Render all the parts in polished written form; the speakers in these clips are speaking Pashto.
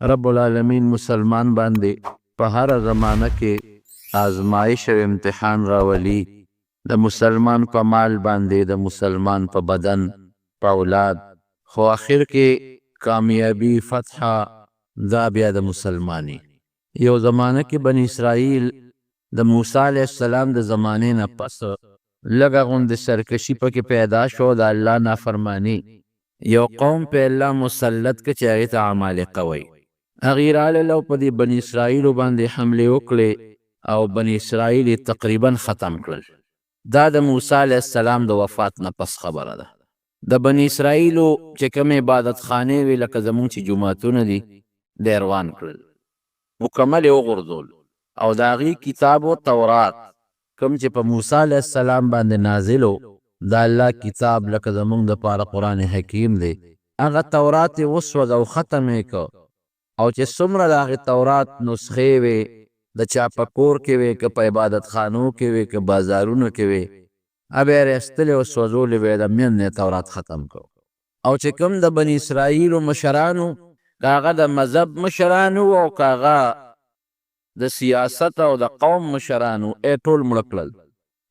رب العالمین مسلمان باندې په هر زمانه کې آزمایش او امتحان راولي. د مسلمان په مال باندې، د مسلمان په بدن، په اولاد، خو آخر کې کامیابی فتح دا بیا د مسلمانی. یو زمانه کې بنی اسرائیل د موسی علیه السلام د زمانې نه پس لږه غوندې سرکشي پکې پیدا شو، د الله نافرمانی. یو قوم په الله مسلط که چې هغې ته عمالقه وایي. هغې راغلل او په دې بني اسرائیلو باندې حملې وکړې او بني اسرائیل یې تقریبا ختم کړل. دا د موسی علیه السلام د وفات نه پس خبره ده. د بني اسرائیلو چې کوم عبادت خانې وي لکه زمونږ چې جوماتونه دي دی روان کړل، مکمل یې وغورځول او د هغې کتاب و تورات کوم چې په موسی علیه السلام باندې نازل و، د الله کتاب لکه زمونږ دپاره قرآن حکیم دی، هغه تورات یې وسوځ او ختم یې که. او چې څومره د هغې تورات نسخې وې د چا په کور کې وې که په عبادت خانو کې وې که بازارونو کې وې، هغه یې راایستلې او سوځولې وې، د من یې تورات ختم کړ. او چې کوم د بني اسرائیلو مشرانو، که هغه د مذهب مشرانو او که هغه د سیاست او د قوم مشرانو، ټول مړه کړل.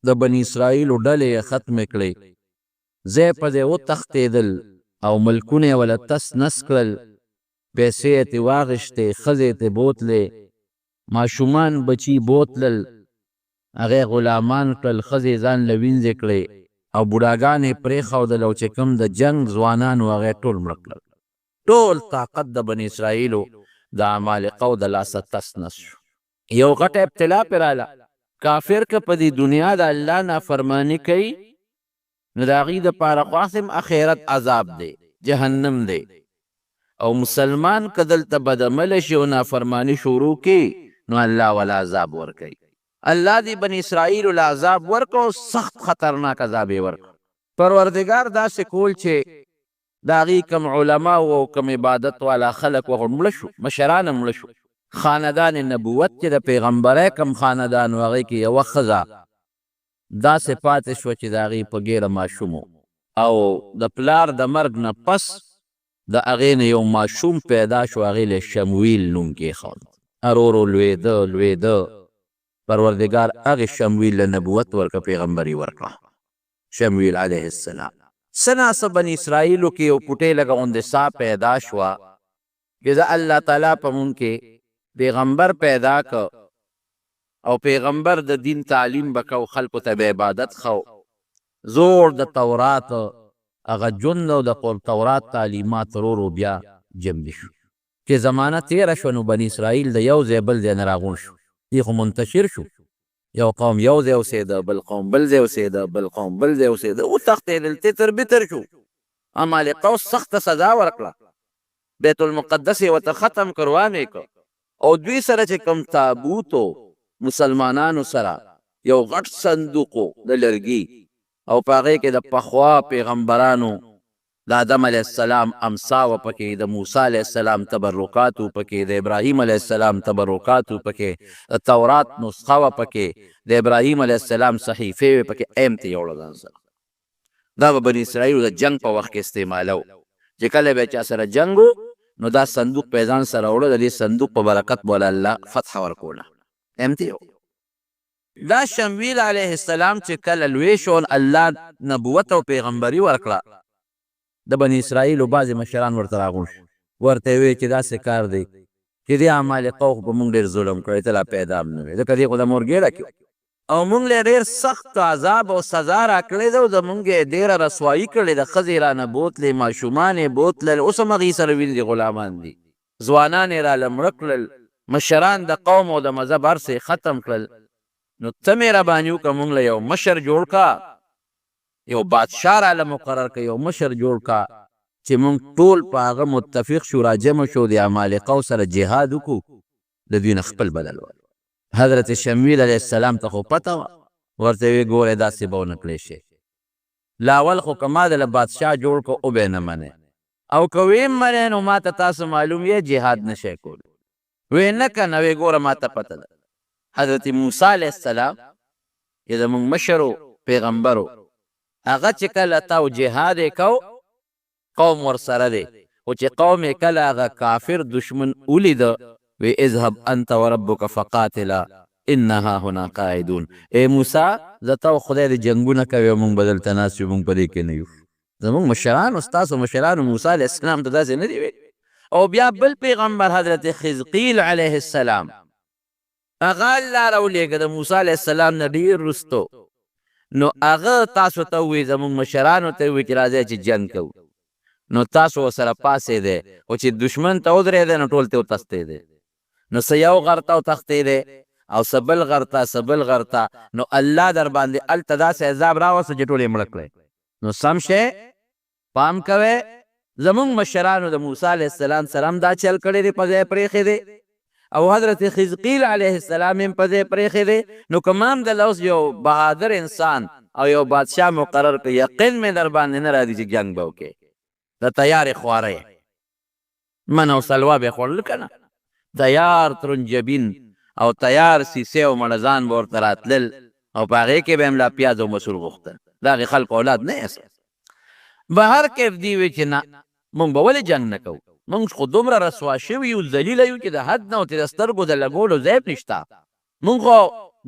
د بني اسرائیلو ډلې یې ختمې کړې، ځای په ځای وتښتېدل او ملکونه یې وله تس نس کړل، پیسې یې ترې واخېستې، ښځې یې ترې بوتلې، ماشومان بچي بوتلل، هغې غلامان کړل، ښځې ځان له وینځې کړې او بوډاګانې یې پرېښودل او چې کوم د جنګ ځوانان وو هغه یې ټول مړه کړل. ټول طاقت د بني اسرائیلو د عمالقو د لاسه تس نس شو. یو غټه ابتلا پرې راله. کافر که په دې دنیا د الله نافرماني کوي نو د هغې دپاره خو هسې اخرت عذاب دی، جهنم دی. او مسلمان که دلته بدعمله شي او نافرماني شروع کړي نو الله ولا عذاب ورکوي. الله دې بني اسرائیلو له عذاب ورکړ او سخت خطرناک عذاب یې ورکړ. پروردګار داسې کول چې د هغې کم علما او کم عبادت والا خلک وغه مړه شو، مشران هم مړه شو. خاندان نبوت چې د پیغمبرۍ کم خاندان و هغې کې یوه ښځه داسې پاتې شوه چې د هغې په ګیره ماشوم او د پلار د مرګ نه پس د هغې نه یو ماشوم پیدا شو، هغې له شمویل نوم کېښود. ورو ورو لوېده پروردګار هغې شمویل له نبوت ورکړه، پیغمبري ورکړه، شمویل علیه السلام. څه ناڅه بني اسرائیلو کې یو پوټۍ لږه غوندې سا پیدا شوه چې د الله تعالی په مونږ کې پیغمبر پیدا که او پیغمبر د دین تعلیم به کو، خلکو ته به عبادت خو. زور د تورات هغه جند او د تورات تعلیمات ورو ورو بیا جمع شو. چې زمانه تیره شوه نو بني اسرائیل د یو ځای بل ځای نه راغونډ شو. دې خو منتشر شو، یو قوم یو ځای اوسېده، بل قوم بل ځای اوسېده، بل قوم بل ځای اوسېده، وتښتېدل، تتر بتر شو. عمالقو سخته سزا ورکړه، بیت المقدس یې ورته ختم کړ، وامې کړ. او دوی سره چې کوم تابوتو مسلمانانو سره یو غټ صندوقو د لرګي او په هغې کې د پخوا پیغمبرانو د آدم علیه السلام امسا وه پکې، د موسی علیه السلام تبرکات وه پکې، د ابراهیم علیه السلام تبرکات وه پکې، د تورات نسخه وه پکې، د ابراهیم علیه السلام صحیفې وې پکې، ایم ته یې وړه ځان سره. دا به بني اسرائیلو د جنګ په وخت کې استعمالو. چې کله به چا سره جنګ و نو دا صندوق په ځان سره وړه، د دې صندوق په برکت به الله فتح ورکوله. ایم ته دا شمویل علیه السلام چې کله لوی شو، الله نبوت او پیغمبري ورکړه، د بني اسرائیلو بعضې مشران ورته راغونډ شو، ورته یې ویې چې داسې کار دی چې دې عمالقو خو په مونږ ډېر ظلم کړی، ته لا پیدا هم نه وې، ځکه دې خو د مور ګېډه کې او مونږ له ډېر سخت عذاب او سزا را کړې ده او زمونږ یې ډېره رسوایي کړې ده. ښځې رانه بوتلې، ماشومان یې بوتلل، اوس هم هغې سره وینځي غلامان دي، ځوانان یې راله مړه کړل، مشران د قوم او د مذهب هر څه ختم کړل. نو ته مهرباني وکړه مونږ له یو مشر جوړ کا، یو بادشاه راله مقرر که، یو مشر جوړ کا چې مونږ ټول په هغه متفق شو، راجمع شو، د عمالقو سره جهاد وکړو، د دوی نه خپل بدل وایو. حضرت شمویل علیه السلام ته خو پته وه، ورته یې ویې ګورئ داسې به ونه کړی شي. لاول خو که ما دله بادشاه جوړ که او به یې نه منئ، او که ویې منئ نو ما ته تاسو معلوم یې جهاد نه شئ کولی. ویې نه که نه، ویې ګوره ما ته پته ده. حضرت موسی علیه السلام چې زمونږ مشر و پیغمبر و، هغه چې کله تاو جهاد یې کو، قوم ورسره دی خو چې قوم یې کله هغه کافر دشمن ولیده وی اذهب انت وربک فقاتلا انها هنا قاعدون. ای موسی زه ته خدای د جنګونه کوي او موږ به دلته ناست یو، موږ په دې کې نه یو. زموږ مشرانو ستاسو مشرانو موسی علیه السلام ته داسې نه دي ویلي. او بیا بل پیغمبر حضرت خزقیل علیه السلام هغه الله راولېږه د موسی علیه السلام نه ډېر وروستو. نو هغه تاسو ته ووایي زموږ مشرانو ته ووایي چې راځئ چې جنګ کوو. نو تاسو ورسره پاڅېدی خو چې دشمن ته ودرېدی نو ټول ترې وتښتېدی. نو څه یو غر ته وتښتېدی او څه بل غر ته څه بل غر ته. نو الله در باندې هلته داسې عذاب راوسته چې ټول یې مړه کړی. نو سم شی پام کوئ زمونږ مشرانو د موسی علیه السلام سره هم دا چل کړی دی، په ځای پرېښی دی، او حضرت خزقیل علیه السلام هم په ځای پرېښی دی. نو که ما هم دله اوس یو بهادر انسان او یو بادشاه مقرر کړي، یقین مې در باندې نه راځي چې جنګ به وکړې. د تیارې خواره یې من او سلوا به یې خوړل که نه، تیار ترنجبین او تیار سیسې او مړزان به ورته راتلل او په هغې کې به هم لا پیاز او مسور غوښتل. د هغې خلکو اولاد نه یاست. به هر کیف دی وی چې نه مونږ به ولې جنګ نه کوو، مونږ خو دومره رسوا شوي یو، ذلیله یو چې د حد نه او چې د سترګو د لګولو ځای نشته. مونږ خو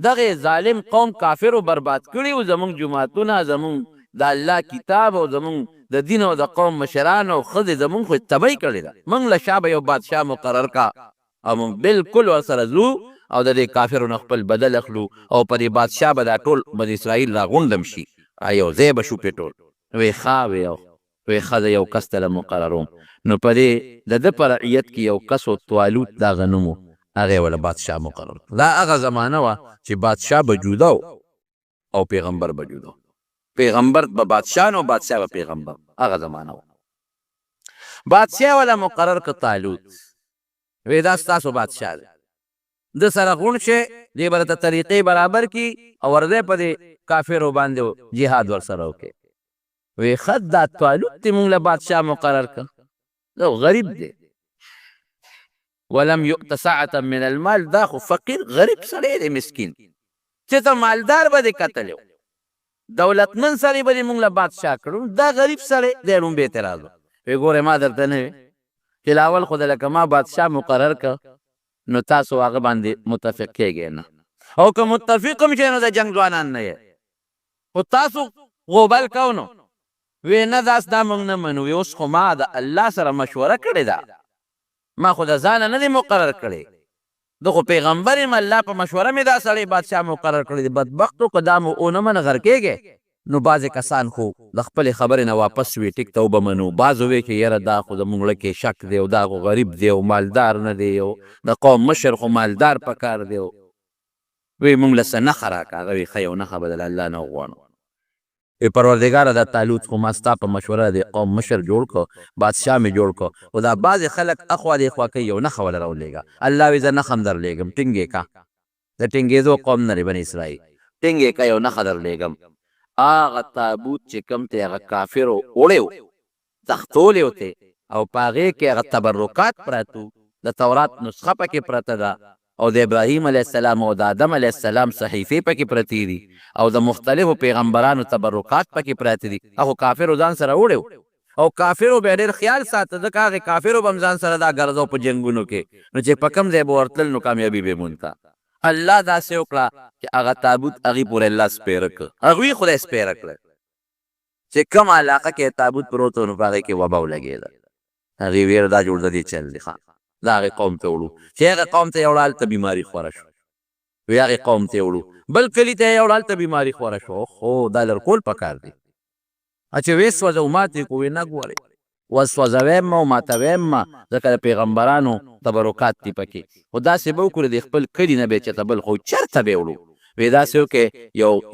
دغې ظالم قوم کافرو برباد کړي وو، زمونږ جوماتونه، زمونږ د الله کتاب او زمونږ د دین او د قوم مشران او ښځې زمونږ خو تبعی کړې ده. مونږ له شا به یو بادشاه مقرر کا او مونږ بلکل ورسره ځو او د دې کافرو نه خپل بدل اخلو او په دې بادشاه به دا ټول بني اسرائیل راغونډم شي، یو ځای به شو پې ټول. وی ښه وی ښه زه یو کس ته له مقرروم. نو په دې د ده په رعیت کې یو کس و طالوت دا غنم و، هغې وله بادشاه مقرر. دا هغه زمانه وه چې بادشاه به جوده او پیغمبر به جوده، پیغمبر به بادشاه نو بادشاه به پیغمبر. هغه زمانه وه. بادشاه وله مقرر که طالوت، وی دا ستاسو بادشاه دی، د سره غونډ شئ، دې به درته طریقې برابر کي او ورځئ په دې کافرو باندې جهاد ورسره وکړئ. وی ښه دا طالوت دې مونږ له بادشاه مقرر کړ، غریب دی، ولم یؤت سعة من المال، دا خو فقیر غریب سړی دی، مسکین، چې ته مالدار به دې کتلی و، دولتمن سړی به دې مونږ له بادشاه کړو، دا غریب سړی دی. ډومبې اعتراض و. وی ګورې ما درته نه وی چې لاول خو د لکه ما بادشاه مقرر کړ نو تاسو هغه باندې متفق کېږئ نه، او که متفق هم شئ نو د جنګ ځوانان نه یې، خو تاسو غوبل کو نو. وی نه داس دا مونږ نه منو. وی اوس خو ما د الله سره مشوره کړې ده، ما خو د ځانه نه دی مقرر کړی، د خو پیغمبر یم، الله په مشوره مې دا سړی بادشاه مقرر کړی دی. بدبختو که دا مو ونه منه غر کېږئ. نو بعضې کسان خو د خپلې خبرې نه واپس وي، ټیک ته وبه منو. بعضو وی چې یاره دا خو زمونږ زړه کې شک دی او دا خو غریب دی او مالدار نه دی او د قوم مشر خو مالدار پکار دی. وی مونږ له څه نښه راکړه. هغه وی ښه یو نښه به د الله نه وغواړو. وی پروردګاره دا طالوت خو ما ستا په مشوره د قوم مشر جوړ کړو، بادشاه مې جوړ کړو، خو دا بعضې خلک اخوا دېخوا کوي، یو نښه وله راولېږه. الله وی زه نښه هم درلېږم، ټینګ یې کا، د ټینګېدو قوم نه دی بني اسرائیل، ټینګ یې کا، یو نښه درلېږم. هغه تابوت چې کوم ته هغه کافرو وړی و، تختولی ورته، او په هغې کې هغه تبرکات پراته وو، د تورات نسخه پکې پرته ده، او د ابراهیم علیه السلام او د آدم علیه السلام صحیفې پکې پرتې دي، او د مختلفو پیغمبرانو تبرکات پکې پراته دي. هغو کافرو ځان سره وړی و، او کافرو بیا ډېر خیال ساته، ځکه هغې کافرو به هم ځان سره دا ګرځو په جنګونو کې، نو چې په کوم ځای به ورتلل نو کامیابي به مونته. الله داسې وکړه چې هغه تابوت هغې پورې الله سپېره کړه، هغوی خدای سپېره کړه، چې کوم علاقه کې تابوت پروت و نو په هغې کې وبا ولګېده. هغې ویره دا جوړ د دې چل دی، دا هغې قوم ته وړو، چې هغې قوم ته یې وړه هلته بیماري خوره شو. وی هغې قوم ته یې وړو، بل کلي ته یې وړه هلته بیماري خوره شو. خو دا لرکول پکار دی. چې ویې سوځو ماتې کو، وی نه ګورئ، وسوځویم ما او ماتویم ما، ځکه د پیغمبرانو تبرکات دي پکې. خو داسې به وکړو د خپل کلي نه به یې چېرته بل خو چېرته به یې وړو. وی داسې وکړې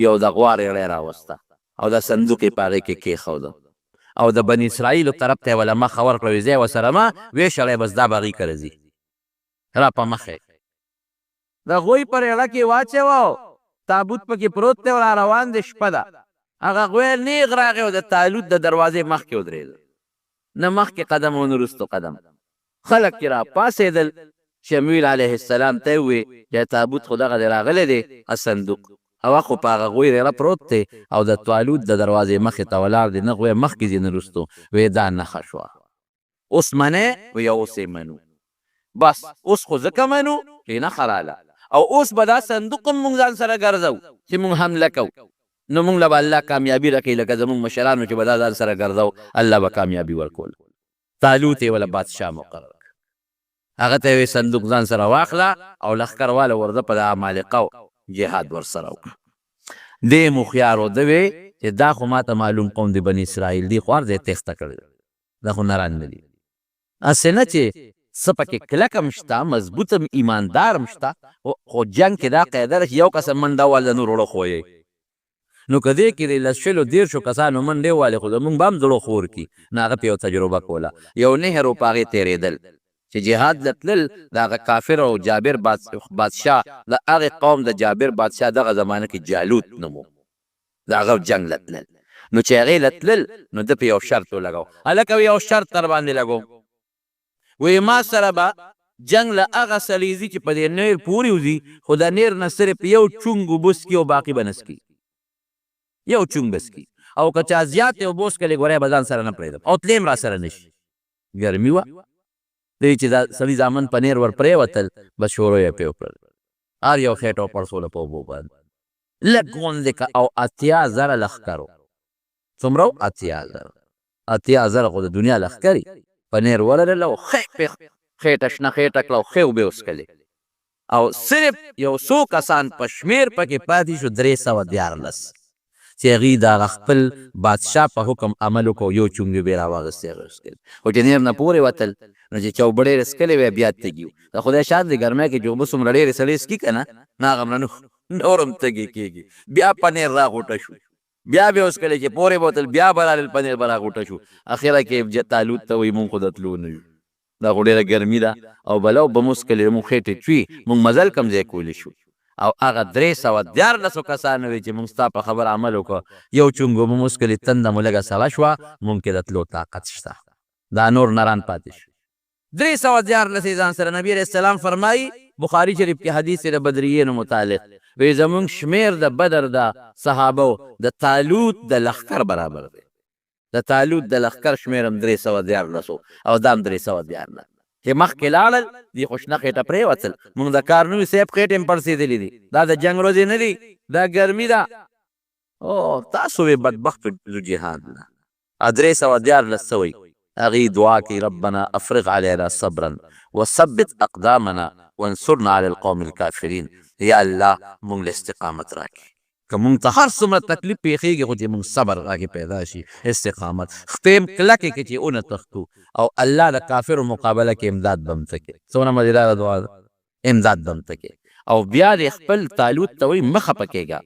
یو د غوا ریړی راوسته او دا صندوق یې په هغې کې کېښوده، او د بني اسرائیلو طرف ته یې وله مخه ورکړه. وی ځای ورسره ما وی شړی بس دا به هغې کره ځي را په مخه د غوی په ریړه کې واچوه، تابوت پکې پروت دی او را روان دی، شپه ده. هغه غوی نیغ راغی او د طالوت د دروازې مخکې ودرېده، نه مخکې قدم او نه وروستو قدم. خلک چې را پاڅېدل، شمویل علیه السلام ته یې وویې چې تابوت خو دغه دی راغلی دی صندوق، هغه خو په هغه غوی ریړه پروت دی او د طالوت د دروازې مخې ته ولاړ دی، نه غوی مخکې ځي نه وروستو. وی دا نښه شوه. اوس منې وی اوس یې منو بس اوس خو ځکه منو چې نه خراله او اوس به دا صندوق هم مونږ ځان سره ګرځو چې مونږ حمله کوو نو مونږ له به الله کامیابي راکوي لکه زمونږ مشرانو چې به دا ځان سره ګرځو الله به کامیابي ورکول طالوت یې وله بادشاه مقرر کړ هغه ته یې صندوق ځان سره واخله او لښکرواله ورځه په د عمالقه جهاد ورسره وکړه دې مخیار و ده وی چې دا خو ما ته معلوم قوم د بني اسرائیل دی خو هر ځای تیښته کړې دا خو نران نه دي هسې نه چې څه پکې کلکم شته مضبوطم ایماندارم شته خو جنګ کې دا قاعده ده چې یو کس منډه واله نور وړه خویې نو که دې کې د لس شلو دېرشو کسانو منډې والې خو زمونږ به هم زړه خور کي نه هغه پې یو تجربه کوله یو نهر و په هغې تېرېدل چې جهاد له تلل د هغه کافر او جابر بادشاه د هغې قوم د جابر بادشاه دغه زمانه کې جالوت نوم و د هغه جنګ له تلل نو چې هغې له تلل نو ده پې یو شرط ولګو هلکه یو شرط در باندې لګو وی ما سره به جنگ له هغه سلیزي چې په دې نیر پورې وځي خو د نیر نه صرف یو چونګ اوبه څکي او باقي به نه څکي یو چونګ به څکي او که چا زیات یې اوبه وڅکلې ګوری به ځان سره نه پرېږدم او تلې هم را سره نه شي ګرمي وه دی چې دا سړي زامن په نیر ور پرېوتل بس شورو یې پې وکړل هر یو خېټه وپړسوله په اوبو باندې لږ غوندې او 80,000 لښکر و څومره و 80,000 خو د دنیا لښکري په نیر ولرله او خېټه شنه خېټه کړه او ښې اوبې وڅکلې او صرف یو څو کسان په شمېر پکې پاتې شو 314 چې هغوی د هغه خپل بادشاه په حکم عمل وکړو یو چونګ یې بې راواغستې هغه وڅکل خو چې نیر نه پورې وتل نو چې چوبه ډېرې څکلې وی بیا تږي وو د خدای شاد د ګرمۍ کې چې اوبه څومره ډېرې سړی څکي که نه هغه نور هم تږي کېږي بیا په نیر راغوټه شو بیا به وڅکلې چې پورې به وتل بیا به رالل په نیر به راغوټه شو اخره کې طالوت ته وایي مونږ خو د تلو نه یو دا خو ډېره ګرمي ده او بلو به مو څکلې مونږ خېټې چوي مونږ مزل کم ځای کولی شو او هغه 314 کسانو وی چې مونږ ستا په خبر عمل وکړو یو چونګو به مو څکلې تنده مو لږه سړه شوه مونږ کې د تلو طاقت شته دا نور نران پاتې شو 314 ځان سره نبی علیه السلام فرمایي بخاري شریف کې حدیث د بدریینو متعلق وی زمونږ شمیر د بدر د صحابو د طالوت د لښکر برابر دی د طالوت د لښکر شمیر هم 314 او دا هم 314 چې مخکې لاړل دي خو شنه خېټه پرېوتل مونږ د کار نوي صاحب خېټې هم پړسېدلي دي دا د جنګ ورځې نه دي دا ګرمي ده او تاسو وی بدبخت جهاد نه 314 سوی هغې دعا کوي ربنا افرغ علینا صبرا وثبت اقدامنا وانصرنا علی القوم الکافرین یا الله مونږ له استقامت راکړي که مونږ ته هر څومره تکلیف پیښیږي خو چې مونږ صبر راکې پیدا شي استقامت خپې هم کلکې کې چې اونه تښتو او الله د کافرو مقابله کې امداد به هم ته کې څومره مزیداره دعا ده امداد به هم ته کې او بیا د خپل طالوت ته وایي مه خفه کېږه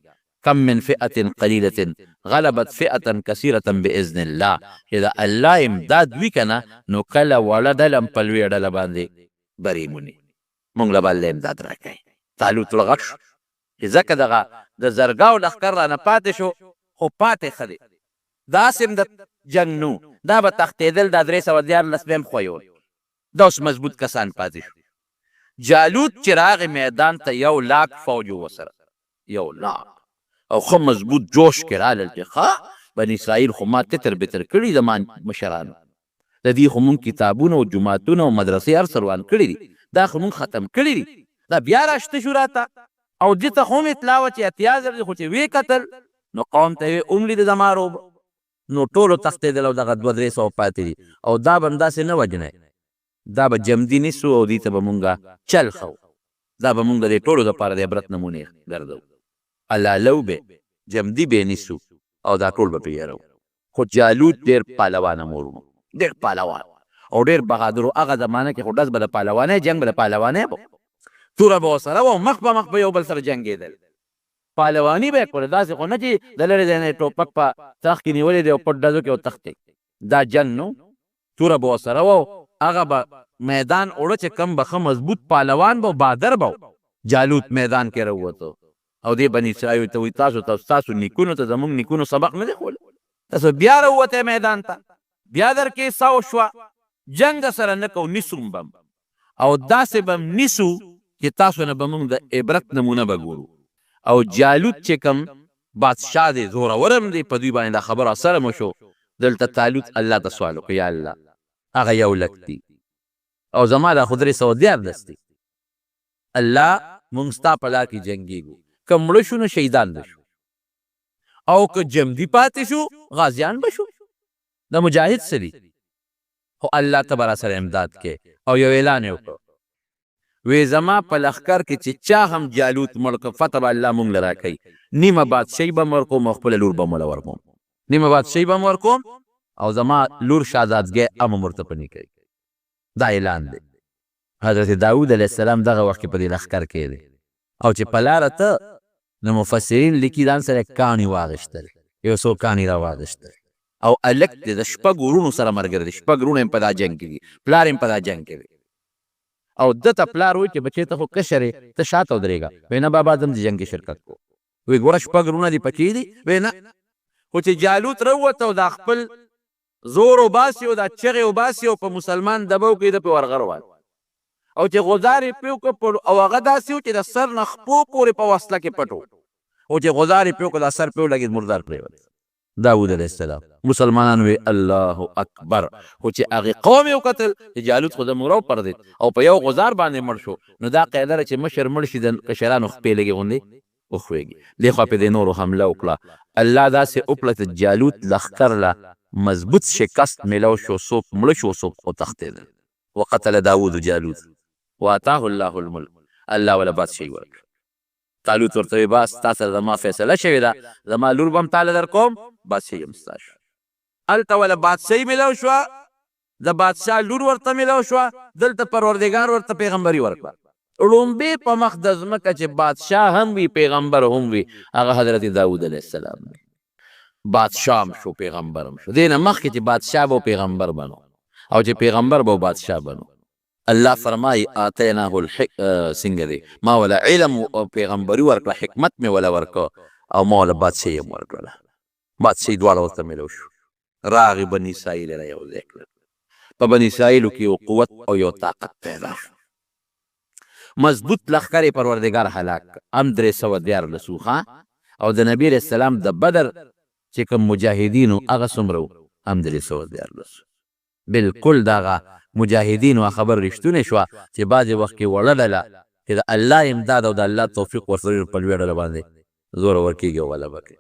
کم من فئة قلیلة غلبت فئة کثیرة باذن الله چې د الله امداد وي که نه نو کله وړه ډله هم په لویه ډله باندې بري موني مونږ له به الله امداد راکوي طالوت له غټ شو چې ځکه دغه د زرګاو لښکر رانه پاتې شو خو پاتې ښه دی داسې هم د جنګ نو دا به تښتېدل دا 314 به هم خویول دا اوس مضبوط کسان پاتې شو جالوت چې راغی میدان ته 100,000 فوج ورسره 100,000 او ښه مضبوط جوش کې رالل چې ښه بني اسرائیل خو ما تتر بتر کړي زما مشرانو د دې خو مونږ کتابونه او جوماتونه او مدرسې هر څه روان کړي دي دا خو مونږ ختم کړي دي دا بیا راشته شو راته او دې ته خو هم اطلاع وه چې اتیازر دي خو چې ویې کتل نو قوم ته یې هم لیدې زما روب نو ټولو تښتېدل او دغه 200-300 پاتې دي او دا به هم داسې نه وجنی دا به جمدي نیسو او دې ته به مونږه چل خو دا به مونږ د دې ټولو دپاره د عبرت نمونې ګرځو الله لو به جمدي به نیسو او دا ټول به پرې یرو خو جالوت ډېر پهلوانه مور و ډېر پهلوان او ډېر بهادر و هغه زمانه کې خو ډز به د پهلوانۍ جنګ به د پهلوانۍ به توره به ورسره و مخ په مخ به یو بل سره جنګېدل پهلواني به یې کوله داسې خو نه چې د لرې ځای نه ټوپک په تخت کې نیولې دی او پټ ډزو کې وتښتې دا جنګ نو توره به ورسره و هغه به میدان اوړه چې کم به ښه مضبوط پهلوان به بهادر به جالوت میدان کې راووتو او دې بني اسرائیل ته وایي تاسو نیکونو ته زموږ نیکونو سبق نه دی ښوولی تاسو بیا راووتی میدان ته بیا در کې ساو شوه جنګ سره نه کوو نیسو به او داسې به نیسو چې تاسو نه به مونږ د عبرت نمونه به ګورو او جالوت چې کوم بادشاه دی زورور هم دی په دوی باندې دا خبره سره مو شو دلته طالوت الله ته سوال وکړو یا الله هغه یو لک دي او زما دا خو 314 دي. الله مونږ ستا په لار کې جنګېږو، که مړه شو نو شهیدان به شو او که جمدي پاتې شو غازیان به شو. د مجاهد څه دي؟ خو الله ته به راسره امداد کې. او یو اعلان یې وکړ، وی زما په لښکر کې چې چا هم جالوت مړ کړ فتح به الله مونږ له راکوي، نیمه بادشاهي به م ورکوم او خپله لور به م له ورکوم، نیمه بادشاهي به م ورکوم او زما لور شهزادګۍ هم ورته په نیکۍ. دا اعلان دی. حضرت داود علیه السلام دغه وخت کې په دې لښکر کې دی او چې په لاره ته نو مفسرین لیکي ځان سره کاڼي واغېښتل، یو څو کاڼي را واغېښتل او هلک دی د شپږ وروڼو سره ملګری دی، شپږ وروڼه یې په دا جنګ کې دي، پلار یې په دا جنګ کې دی. او ده ته پلار وایي چې بچې ته خو کشر یې، ته شاته ودرېږه. وایي نه بابا زه هم د جنګ کې شرکت کوم. وایي ګوره شپږ وروڼه دې پکې دي؟ وایي نه. خو چې جالوت راووته او دا خپل زور وباسي او دا چغې وباسي او په مسلمان دبه وکړي، ده پې ورغړ وایي او چې غزار یې پرې وکړه او هغه داسې و چې د سر نه خپو پورې په وسله کې پټ و او چې غزار یې پرې وکړه دا سر پرې ولګېد مردار پرېوت. داود علیه السلام مسلمانان وی الله اکبر. خو چې هغې قوم یې وکتل چې جالوت خو زموږ راوپردېد او په یو غزار باندې مړ شو، نو دا قاعده ده چې مشر مړ شي د کشرانو خپې لږې غوندې وښویږي. دې خوا پې د نورو حمله وکړه. الله داسې وکړه چې جالوت لښکر له مضبوط شکست میلاو شو، څوک مړه شو څوک وتښتېدل. وقتل داود جالوت واتاه الله الملک. الله ولا بادشاهي ورکړه. طالوت ورته وایي بس تا سره زما فیصله شوې ده، زما لور به هم تاله در کوم، بادشاهي هم ستا شوه. هلته وله بادشاهي میلاو شوه، د بادشاه لور ورته میلاو شوه، دلته پروردګار ورته پیغمبري ورکړه. لومبې په مخ د ځمکه چې بادشاه هم وي پیغمبر هم وي هغه حضرت داود علیه السلام دی. بادشاه هم شو پیغمبر هم شو. دې نه مخکې چې بادشاه به پیغمبر بنو او چې پیغمبر به بادشاه بنو. الله فرمایي آتیناه څنګه دی ما ولا علم او پیغمبري ورکړه، حکمت مې ولا ورکړه او ما ولا بادشاهي هم ورکړله. بادشاهي دواړه ورته میلاو شو. راغې بني اسرائیل یې را یو ځای کړل. په بني اسرائیلو کې یو قوت او یو طاقت پیدا شو. مضبوط لښکر یې پروردګار هلاک کړ. هم 314 وو او د نبي علیه السلام د بدر چې کوم مجاهدینو هغه څومره وو، هم 314. بلکل دغه مجاهدینو خبر رښتونې شوه چې بعضې وخت کې وړه ډله چې د الله امداد او د الله توفیق ورسره په لویه ډله باندې زوره ورکېږي او غلبه کوي.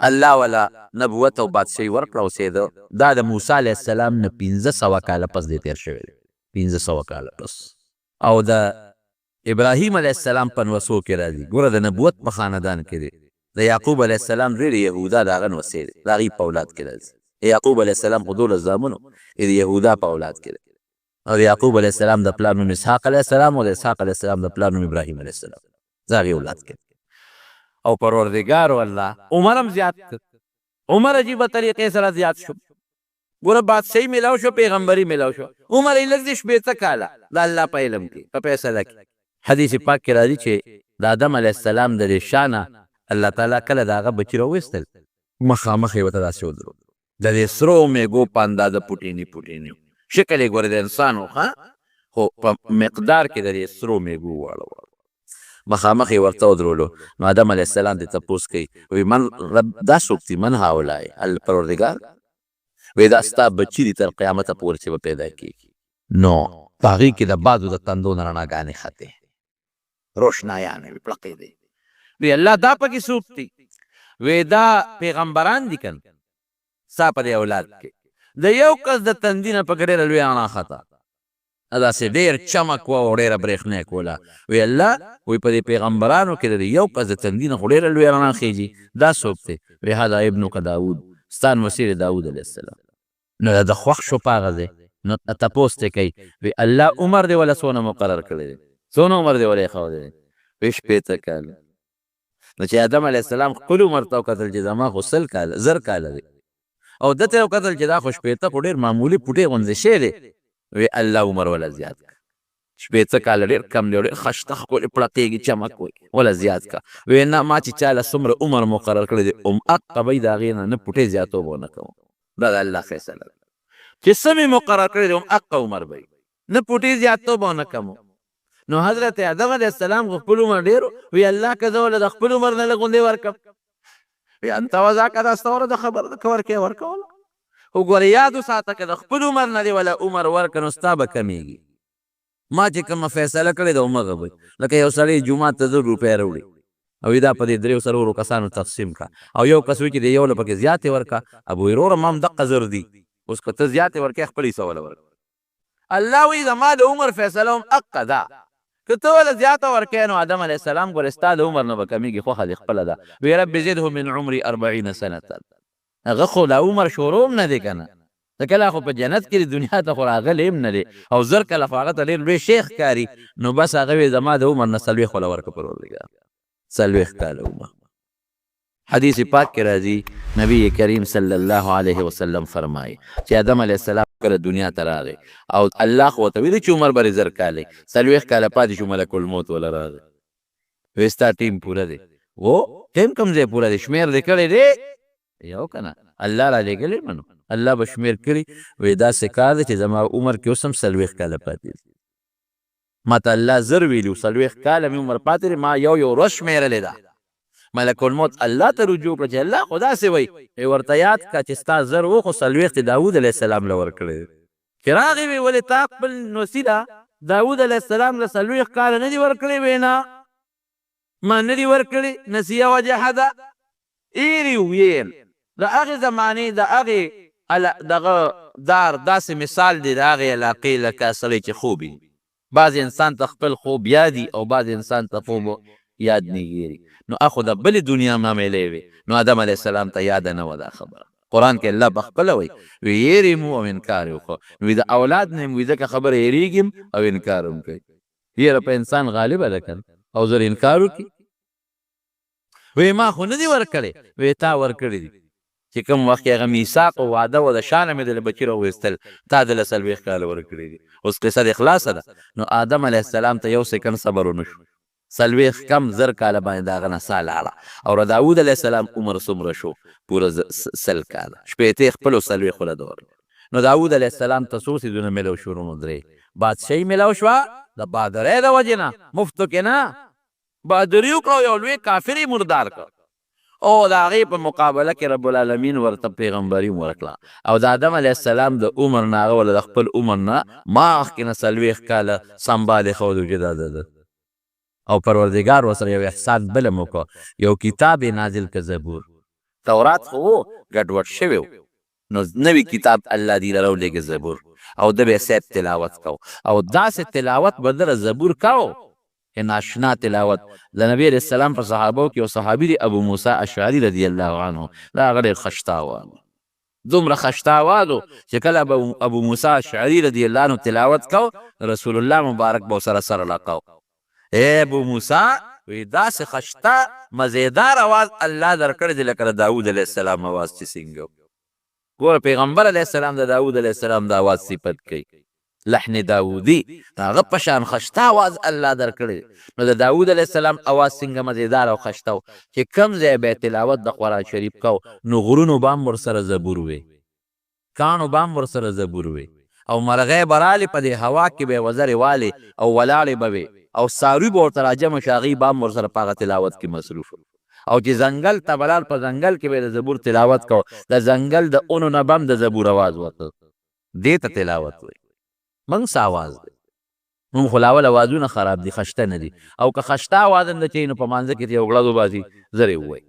الله ولا نبوت او بادشاهي ورکړه اوسېده. دا د موسی علیه السلام نه 1500 کاله پس دی تېر شوی دی، 1500 کاله پس. او د ابراهیم علیه السلام په نوسو کې راځي. ګوره د نبوت په خاندان کې دی. د یعقوب علیه السلام ډېرې یهودا د هغه نوسې دی، د هغې په اولاد کې راځي. یعقوب علیه السلام خو 12 زامنو د یهودا په اولاد کې دی. او د یعقوب علیه السلام د پلار نوم اسحاق علیه السلام او د اسحاق علیه السلام د پلار نوم ابراهیم علیه السلام، د هغې اولاد کې. او پروردګار الله عمر هم زیات کړ. عمر عجیبه طریقې سره زیات شو. ګوره بادشاهي میلاو شو، پیغمبري میلاو شو. عمر یې لږ دی 14 کاله د الله په علم کې په فیصله کې. حدیث پاک کې راځي چې د آدم علیه السلام د دې شانه الله تعالی کله د هغه بچي راویستل، مخامخ یې ورته داسې ودرو. د دې سرو میږو په اندازه پوټیني پوټیني شکل یې ګوره د انسان و، خو په مقدار کې د دې سرو میږو واړه مخامخ یې ورته ودرولو. نو آدم علیه السلام دې تپوس کوي، وایي من رب دا څوک دي؟ من هؤلاء؟ پروردګار وایي دا ستا بچي دي تر قیامته پورې چې به پیدا کېږي. نو په هغې کې د بعضو د تندو نه رڼاګانې ختې، روشنایانې وي، پړقې دی. وی الله دا پکې څوک دي؟ وی دا پیغمبران دي که ستا په دې اولاد کې د یو کس د تندي نه پکې ډېره لویه رڼا خته، داسې ډېر چمک وه او ډېره برېښنا یې کوله. وی الله وی په دې پیغمبرانو کې د یو کس د تندي نه خو ډېره لویه رڼا خېږي، دا څوک دی؟ وی هذا ابنک داود، ستا نوسیر داود علیه السلام. نو د خوښ شو په هغه ځای. نو تپوس ترې کوي، وی الله عمر دې وله څونه مقرر کړی دی؟ څونه عمر دې وله یې ښودی دی؟ وی 15 کاله. نو چې آدم علیه السلام خپل عمر ته وکتل چې زما خو 100 کاله 1000 کاله دی او ده ته یې وکتل چې دا خو 15 خو ډېر معمولي پوټې غوندې شی دی. وی الله عمر وله زیات کړه. 15 کاله ډېر کم دی، ډېر خشته ښکلې پړقېږي چمک وي، وله زیات کړه. وی نه ما چې چا له څومره عمر مقرر کړی دی هغه به یې د هغې نه پوټې زیاتوب ونه کوم. دا د الله فیصله ده چې څه مې مقرر کړی دی هغه عمر به نه پوټې زیاتوب ونه کوم. نو حضرت آدم علیه السلام خو خپل عمر ډېر وی الله که زه وله د خپل عمر نه لږ غوندې ورکړم. وی انت وذاک دا ستا وره د خبره ده که ورکې ورکوله. خو ګوره یاد وساته که د خپل عمر نه دې وله عمر ورکړه نو ستا به کمیږي. ما چې کومه فیصله کړې ده همغه به لکه یو سړی جومات ته 1,000 روپۍ راوړي او دا په دې 3 کسانو تقسیم کا او یو کس وایي چې د یو له پکې زیاتې ورکړه ابو وروره ما هم دقه 1,000 دي اوس که ته زیاتې ورکړې خپل حصه وله ورکړه. الله وایي زما د عمر فیصله هم حقه ده که ته وله زیاته ورکړې نو آدم علیه السلام ګوره ستا د عمر نه به کمیږي خوښه دې خپله ده. وی رب زده من عمري 40 سنة هغه خو لا عمر شروع هم نه دی که نه ځکه لا خو په جنت کې د دنیا ته خو راغلی هم نه دی او 1000 کاله خو هغه ته ډېر لوی شیخ ښکاري نو بس هغه وی زما د عمر نه 40 وله ورکړه پروردګار 40 کاله عمر. حدیث پاک کې راځي نبی کریم صلی الله علیه وسلم فرمایي چې آدم علیه السلام کله دنیا ته راغی او الله خو ورته ویلي چې عمر به 1000 کاله 40 کاله پاتې شو ملک الموت وله راغی. وی ستا ټیم پوره دی و ټیم کوم ځای پوره دی شمېر دې کړی دی یو که نه الله را لېږلی منو الله به شمېر کړي وی داسې کار دی چې زما عمر کې اوس هم 40 کاله پاتې دی. ما ته الله 1000 ویلي 40 کاله مې عمر پاتې دی ما یو رس شمېرلې ده. ملک الموت الله ته رجوع کړه چې الله خو داسې وایي ورته یاد کړه چې ستا 1000 و خو 40 د داود علیه السلام له ورکړی چې راغی وی ولې تا خپل نوسي ده داود علیه السلام له 40 کاله نه دي ورکړی وی نه ما نه دي ورکړي نسیه وجهه ده ایري ویل د هغې زمانې د هغې دغه دار داسې مثال دی د هغې علاقې لکه سړی چې خوب وي بعض انسان ته خپل خوب یادي او بعض انسان ته خوب یاد نه کېږي نو اخو د بلې دنیا معاملې وي نو آدم علیه السلام ته یاده نه وه دا خبره. قرآن کې الله پخپله وایي وی یېرې مو او انکار یې وکړو وی د اولاد نه وي ځکه خبره یېرېږي او انکار هم کوي. یېره په انسان غالبه ده که او زر انکار وکړي وی ما خو نه دي ورکړی وی تا ورکړي دي چې کوم وخت کې هغه میثاق او وعده و د شانه مې دله بچي راویستل تا دله 40 کاله ورکړي دي. اوس قصه د خلاصه ده نو آدم علیه السلام ته یو سکند صبر ونه شو 40 کم 1000 کاله باندې د هغه نه ساه لاړه او د داود علیه السلام عمر څومره شو پوره 100 کاله شپېتې خپلو 40 وله دور. نو داود علیه السلام ته څو څیزونه میلاو شو نو 3 بادشاهي میلاو شوه د بهادرۍ د وجې نه مفتو کې نه بهادري وکړه یو لوی کافر یې مردار کړ او د هغې په مقابله کې رب العالمین ورته پیغمبري ورکړه او د آدم علیه السلام د عمر نه هغه وله د خپل عمر نه مخکې نه 40 کاله سنبالې ښودو چې دا ده او پروردګار ورسره یو احسان بل هم وکړه یو کتاب یې نازل که زبور تورات خو و ګډوډ شوی و نو نوي کتاب الله دې له راولېږه زبور او ده به یې صاحب تلاوت کو او داسې تلاوت به ده زبور کو ناشنا تلاوت د نبی علیه السلام په صحابو کې یو صحابي دی ابو موسی اشعري رضی الله عنه دا هغه ډېر خشته آواز دومره خشته آواز و چې کله به ابو موسی اشعري رضی الله عنه تلاوت کو رسول الله مبارک به ورسره سره لقو ای ابو موسی وی داسې خشته مزیدار آواز الله درکړی دی لکه د داود علیه السلام آواز چې څنګه ګوره پیغمبر علیه السلام د داود علیه السلام د آواز صفت کوي لحن داودی هغه په شان خشته آواز الله درکړی نو د داود علیه السلام آواز څنګه مزیدار او خشته و چې کوم ځای به تلاوت د قرآن شریف کو نو غرونو به هم ورسره زبور وی کاڼو به هم ورسره زبور وی او مرغۍ به رالې په دې هوا کې به یې وزرې والې او ولاړې به وې او څاروي به ورته راجمع شي هغوی به هم ورسره په هغه تلاوت کې مصروف او چې ځنګل ته به لاړ په ځنګل کې به یې د زبور تلاوت کو د ځنګل د اونو نه به هم د زبور آواز وته دې ته تلاوت وی منګ څه آواز دی موږ خو لاول اوازونه خراب دي خشته نه دي او که خشته آواز هم د چی نو په مانځه کې یو غړز وباسي زر یې ووایي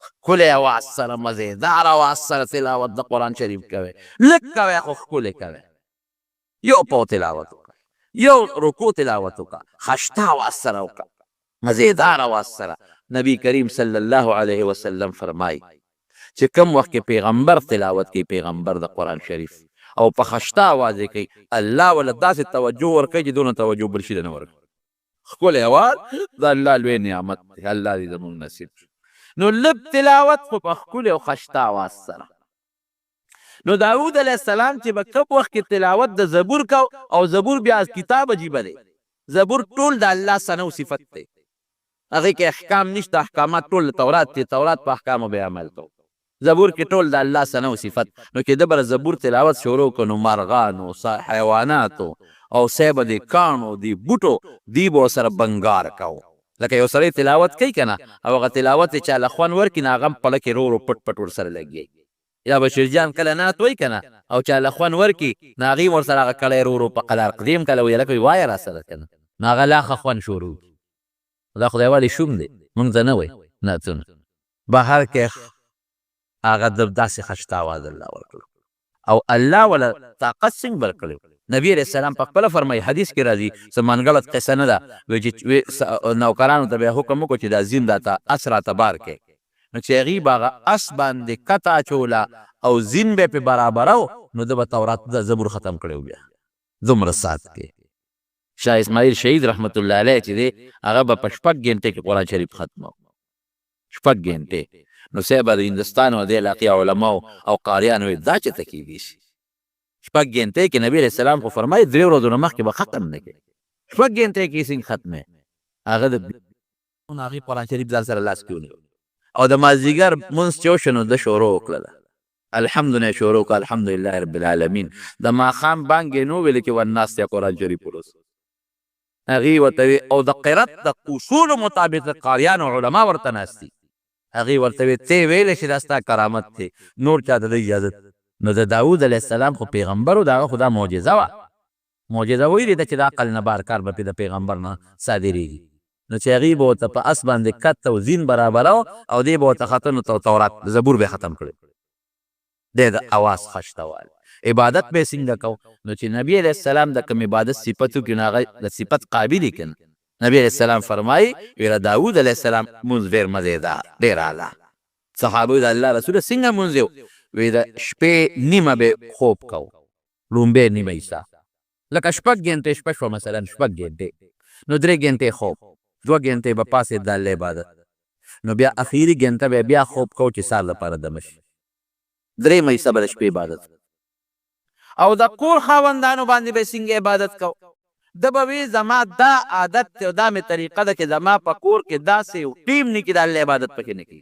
ښکلی اواز سره مزیدار اواز سره تلاوت د قرآن شریف کوئ لږ کوئ خو ښکلی کوئ یو پاو تلاوت وکړه یو رکو تلاوت وکړه خشته اواز سره وکړه مزیدار اواز سره نبی کریم صلی الله علیه وسلم فرمایي چې کوم وخت کې پیغمبر تلاوت کوي پیغمبر د قرآن شریف او په خشته آواز یې کوي الله وله داسې توجه ورکوي چې دونه توجه بل شي ته نه ورکوي ښکلی اواز د الله لوی نعمت دی الله دې زموږ نصیب نو لږ تلاوت خو په ښکلي او خشته اواز سره نو داود علیه السلام چې به کوم وخت کې تلاوت د زبور کو او زبور بیا کتاب عجیبه دی زبور ټول د الله ثنا او صفت دی هغې کې احکام نشته احکامات ټول تورات دی تورات په احکامو به عمل کوو زبور کې ټول د الله ثنا او صفت نو چې د بر زبور تلاوت شروع کړو نو مارغانو حیواناتو او سیبه د کاڼو د بوټو دی به ورسره بنګار کوو لکه یو سړی تلاوت کوي که نه او هغه تلاوت یې چا له خوند ورکړي نو هغه هم پله کې رو رو پټ پټ ورسره لګي یا بشیر جان کله نعت وای کنه او چاله خوان ورکی نو هغې ورسره هغه کړی ورو په قلار قدیم کله ویله کوي وایه راسره کنه نو هغه لا ښه خوند شروع دا خدای والي شوم دی مونږ ته نه وایي نعتونه بهر کې هغه د داسې خشته اواز الله ورکړو او الله ولا طاقت څنګه ورکړو نبی علیہ السلام په خپله فرمایي حدیث کې راځي څه منګړت قصه نه ده وایي چې نوکرانو ته به یې حکم وکړو چې دا زین راته اس راته بار کې نو چې هغې به هغه اس باندې کته اچوله او زین به یې پرې برابرو نو ده به تورات د زبور ختم کړی بیا دومره ساعت کې شاه اسماعیل شهید رحمت الله علیه چې دی هغه به په 6 ګنټې کې قرآن شریف ختمو 6 ګنټې نو صاحب د هندوستان او د علاقې علماو او قاریانو وایي دا چېرته کېدی شي 6 ګنټې کې نبي علیه السلام خو فرمایي 3 ورځو نه مخکې به ختم نه کړي 6 ګنټې کې څنګه ختمې هغه د هغې قرآن شریف ځان سره لاس کې ونیو او د مازدیګر مونځ چې وشو نو ده شروع وکړله الحمدونه شروع وکړه الحمدلله رب العالمین د ماښام بانګ یې نو ویلې چې والناس ته قرآن شریف ولوس هغې ورته او د قرت د اصولو مطابق د قاریانو علما ورته ناست دي هغې ورته ویې ته یې ویلی چې دا ستا کرامت دی نور چا ته د اجازت نو د داود علیه السلام خو پیغمبر و د هغه خو دا معجزه وه معجزه ویلې ده چې د عقل نه بار کار به پرې د پیغمبر نه صادرېږي نو چې هغې به ورته په اس باندې کت او زین برابرو او دې به ورته ختم نو تورات زبور به ختم کړی دی د اواز خشتوال عبادت به څنګه کو نو چې نبی علیه السلام د کوم عبادت صفتو کې نو هغه د صفت قابل که نه نبی علیه السلام فرمایي ویله داود علیه السلام مونځ ډېر مزېدار ډېر اعلی صحابه د الله رسوله څنګه مونځ یو وی د شپې نیمه به خوب کو لومبې نیمه ایسا لکه 6 ګنټې شپه شوه مثلا 6 ګنټې نو 3 ګنټې خوب 2 ګنټې به پاسې د الله عبادت نو بیا اخیری ګنټه به بیا خوب کو چې سار لپاره دمه شي 3 ایسا به د شپې عبادت او د کور خاوندانو باندې به څنګه عبادت کو د به وی زما دا عادت دی او دا مې طریقه ده چې زما په کور کې داسې یو ټیم نه کي د الله عبادت پکې نه کي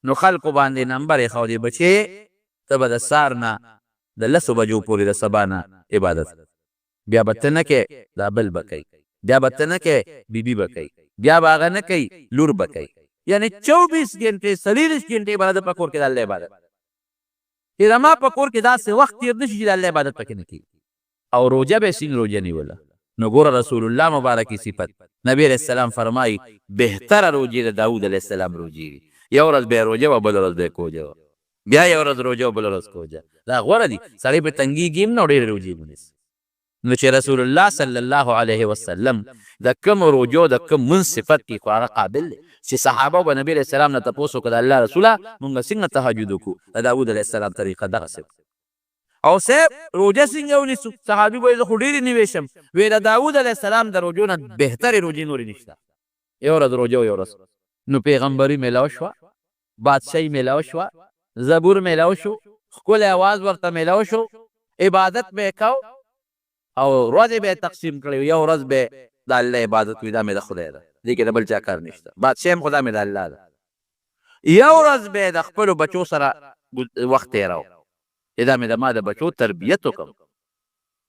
نو خلکو باندې نمبر یې ښودی بچې ته به د سار نه د 10 بجو پورې د سبا نه عبادت بیا به ته نه کې دا بل به کوي بیا به ته نه کې بیبي به کوي بیا به هغه نه کوي لور به کوي یعنې 24 ګنټې 40 ګنټې به د په کور کې د الله عبادت چې زما په کور کې داسې وخت تېر نه شي چې د الله عبادت پکې نه کېږي او روژه به یې څنګه روژه نیوله نو ګوره رسول الله مبارکي صفت نبی علیه السلام فرمایي بهتره روژې د داود علیه السلام روژې وي یو ورځ به یې روژه وه بله ورځ به یې کوجه وه بیا یو ورځ روژه و بله ورځ کوجه دا غوره دي سړی په تنګېږي هم نه او ډېرې روژې ونیسي نو چې رسول الله صلی الله علیه وسلم د کوم روژو د کوم منځ صفت کې خو هغه قابل دی چې صحابه به نبي علیه السلام نه تپوس وکړه د الله رسوله مونږ څنګه تهجد وکړو د داود علیه السلام طریقه دغسې او صاحب روژه څنګه ونیسو صحابي وایي زه خو ډېرې نیوی شم وایي د داود علیه السلام د روژو نه بهترې روژې نورې نشته یو ورځ روژه و یو ورځ نو پیغمبري میلاو شوه بادشاهي میلاو شوه زبور میلاو شو ښکلی اواز ورته میلاو شو عبادت به یې کو او ورځې به یې تقسیم کړی یو ورځ به د الله عبادت وي دا مې د خدای ده دې کې د بل چا کار نشته بادشاه هم خو دا مې د الله ده یو ورځ به یې د خپلو بچو سره وخت تېرو چې دا مې د ما د بچو تربیت وکړم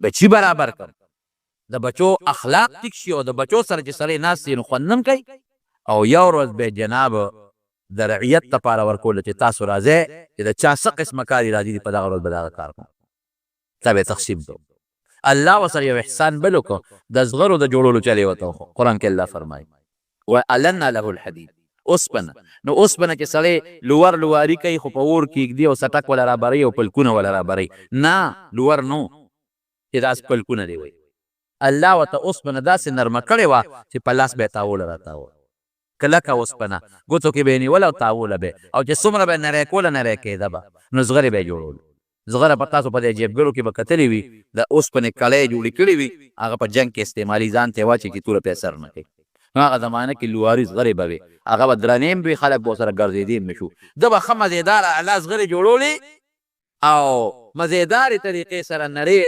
بچي برابر کړم د بچو اخلاق ټیک شي او د بچو سره چې سړی ناست وي نو خوند هم کوي او یو ورځ به جناب د رعیت دپاره ورکوله چې تاسو راځئ چې د چا څه قسمه کار راځي په دغه ورځ به دغه کار کوم دا به تقسیم کوم الله ورسره یو احسان بل وکړو د زغرو د جوړولو چل یې ورته وښو قرآن کې الله فرمایي والنا له الحدید اوسپنه نو اوسپنه کې سړی لوور لواري کوي خو په اور کې ږدي او سټک وله رابروي او پلکونه وله رابروي نه لوور نو چې داسې پلکونه دی وایي الله ورته اوسپنه داسې نرمه کړې وه چې په لاس به یې تاوله راتاوه کلکه اوسپنه ګوتو کې به یې نیوله او تاوله به او چې څومره به یې نری کوله نری کېده به نو زغرې به یې جوړولو زغره په تاسو په دې جیبګرو کې به کتلې وي د اوسپنې کلۍ جوړې کړې وي هغه په جنګ کې استعمالي ځان ته یې واچي چې توره پې اثر نه کوي نو هغه زمانه کې لواري زغرې به وي هغه به درنې هم وي خلک به ورسره ګرځېدي هم نه شو ده به ښه مزېداره اعلی زغرې جوړولې او مزېدارې طریقې سره نرې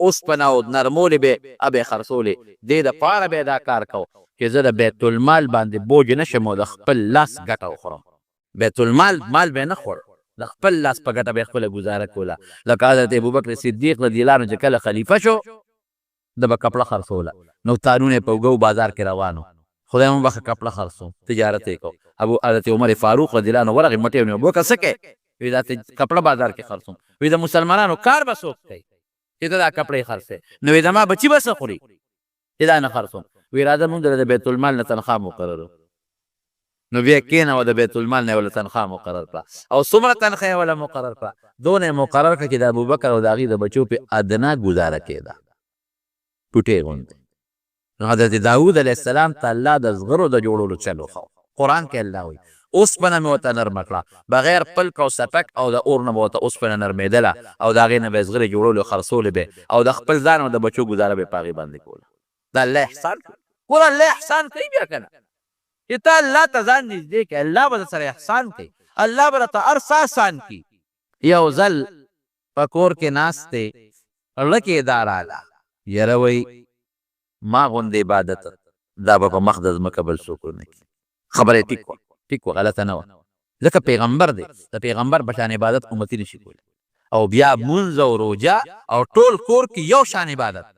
اوسپنه او نرمولې به به یې خرڅولې دې دپاره به یې دا کار کو چې زه د بیت المال باندې بوج نه شم او د خپل لاس ګټه وخورم بیت المال مال به یې نه خوړ د خپل لاس په ګټه به یې خپله ګزاره کوله لکه حضرت ابوبکر صدیق رضی الله عنه چې کله خلیفه شو د به کپړه خرڅوله نو تانونه یې په اوږو بازار کې روانو خدای مو بخښه کپړه خرڅو تجارت یې کو حضرت عمر فاروق رضی الله عنه ورغی مټې ونیو ابوبکر څه کوې وی دا کپڑا بازار کې خرڅوم وی د مسلمانانو کار به څوک کوي چې ته دا کپړې خرڅې نو وی زما بچي به څه خوري چې دا نه خرڅوم وی راځه مونږ د بیت المال نه تنخواه مقررو نو بیا کېنه و د بیت المال نه ولا تنخواه مقرر کړه او څومره تنخواه یې ولا مقرر کړه دونه مقرر کړه چې د ابوبکر او د هغې د بچو پې ادنا ګزاره کېده ټوټې غوندې نو حضرت داود علیه السلام ته الله د زغرو د جوړولو چل وښو قرآن کې الله وایي اوسپنه مې ورته نرمه کړه بغیر پلک او سپک او د اور نه به ورته اوسپنه نرمېدله او د هغې نه به یې زغرې جوړولې او خرڅولې به او د خپل ځان او د بچو ګزاره به یې په هغې باندې کوله دا الله احسان کوي ګوره الله احسان کوي بیا که نه چې ته الله ته ځان نږدې کړې الله به در سره احسان کوي الله به راته هر څه آسان کړي یو ځل په کور کې ناست دی زړه کې دا راله یاره وایي ما غوندې عبادت دا به په مخ د ځمکه بل څوک ونه کړي خبره یې ټیک وه غلطه نه وه ځکه پیغمبر دی د پیغمبر په شان عبادت امتي نشي کولی او بیا مونځ او روژه او ټول کور کې یو شان عبادت